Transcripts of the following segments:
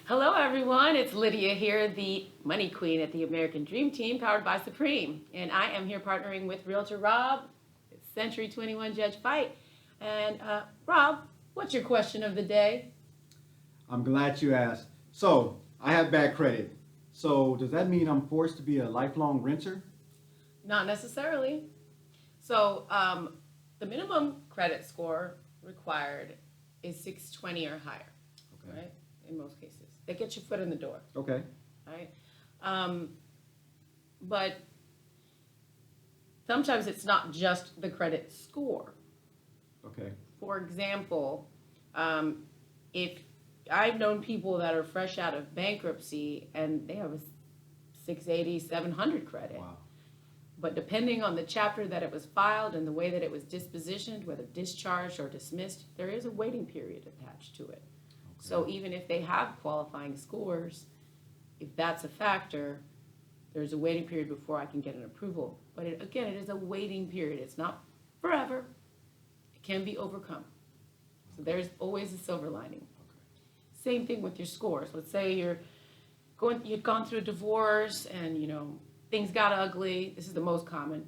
Hello, everyone. It's Lydia here, the Money Queen at the American Dream Team, powered by Supreme. And I am here partnering with Realtor Rob, Century 21 Judge Fight. And Rob, what's your question of the day? I'm glad you asked. So, I have bad credit. So, does that mean I'm forced to be a lifelong renter? Not necessarily. So, the minimum credit score required is 620 or higher, Okay. right? In most cases. That gets your foot in the door, Okay. right? But sometimes it's not just the credit score. Okay. For example, if I've known people that are fresh out of bankruptcy and they have a 680, 700 credit. Wow. But depending on the chapter that it was filed and the way that it was dispositioned, whether discharged or dismissed, there is a waiting period attached to it. So even if they have qualifying scores, if that's a factor, there's a waiting period before I can get an approval. But again, it is a waiting period. It's not forever. It can be overcome. So there's always a silver lining. Same thing with your scores. Let's say you've gone through a divorce and things got ugly. This is the most common.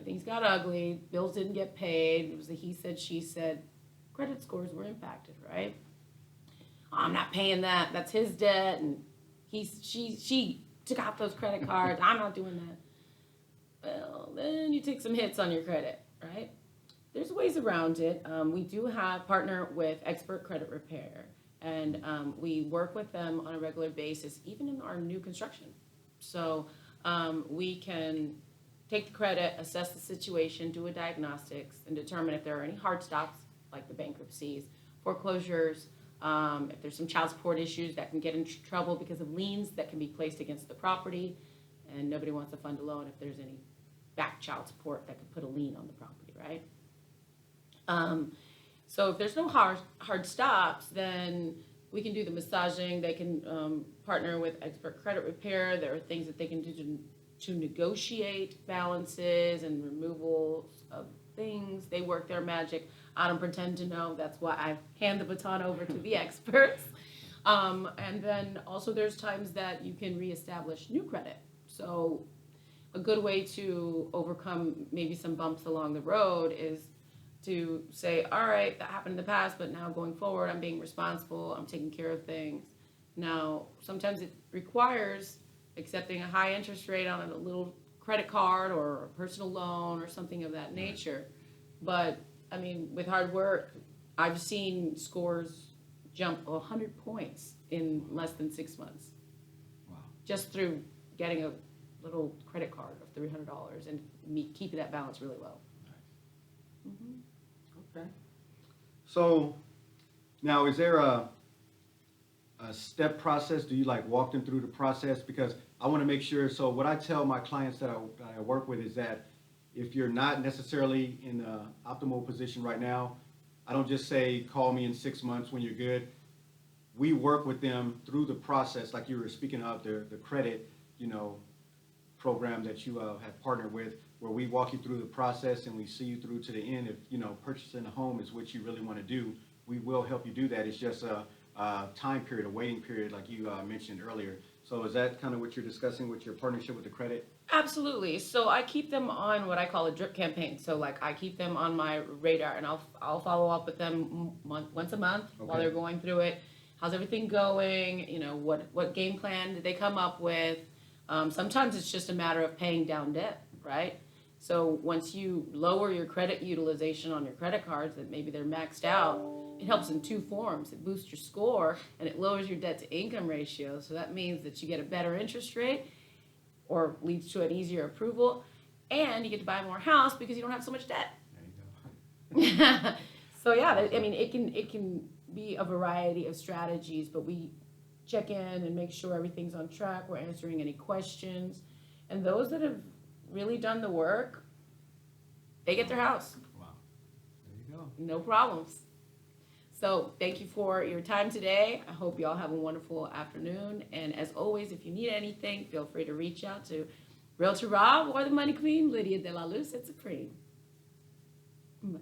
Things got ugly. Bills didn't get paid. It was a he said, she said. Credit scores were impacted, right? I'm not paying that. That's his debt, and she took out those credit cards. I'm not doing that. Well, then you take some hits on your credit, right? There's ways around it. We do partner with Expert Credit Repair, and we work with them on a regular basis, even in our new construction. So we can take the credit, assess the situation, do a diagnostics, and determine if there are any hard stops, like the bankruptcies, foreclosures. If there's some child support issues that can get in trouble because of liens that can be placed against the property, and nobody wants to fund a loan if there's any back child support that could put a lien on the property, right? So if there's no hard stops, then we can do the massaging. They can partner with Expert Credit Repair. There are things that they can do to negotiate balances and removals of things. They work their magic. I don't pretend to know. That's why I hand the baton over to the experts. And then also there's times that you can reestablish new credit. So a good way to overcome maybe some bumps along the road is to say, all right, that happened in the past, but now going forward, I'm being responsible. I'm taking care of things. Now, sometimes it requires accepting a high interest rate on a little credit card or a personal loan or something of that nature. But I mean, with hard work, I've seen scores jump 100 points in less than 6 months. Wow. Just through getting a little credit card of $300 and me keeping that balance really low. Nice. Okay. So now, is there a step process? Do you walk them through the process? Because I want to make sure. So what I tell my clients that I work with is that if you're not necessarily in the optimal position right now, I don't just say, call me in 6 months when you're good. We work with them through the process, like you were speaking of, the credit, program that you have partnered with, where we walk you through the process and we see you through to the end. If, purchasing a home is what you really want to do, we will help you do that. It's just a time period, a waiting period, like you mentioned earlier. So is that kind of what you're discussing with your partnership with the credit? Absolutely. So I keep them on what I call a drip campaign. So I keep them on my radar, and I'll follow up with them once a month while they're going through it. How's everything going? What game plan did they come up with? Sometimes it's just a matter of paying down debt, right? So once you lower your credit utilization on your credit cards, that maybe they're maxed out, it helps in two forms. It boosts your score and it lowers your debt to income ratio. So that means that you get a better interest rate or leads to an easier approval, and you get to buy more house because you don't have so much debt. There you go. So yeah, I mean, it can be a variety of strategies, but we check in and make sure everything's on track. We're answering any questions, and those that have really done the work, they get their house. Wow. There you go. No problems. So thank you for your time today. I hope you all have a wonderful afternoon. And as always, if you need anything, feel free to reach out to Realtor Rob or the Money Queen, Lydia De La Luz at Supreme. Bye.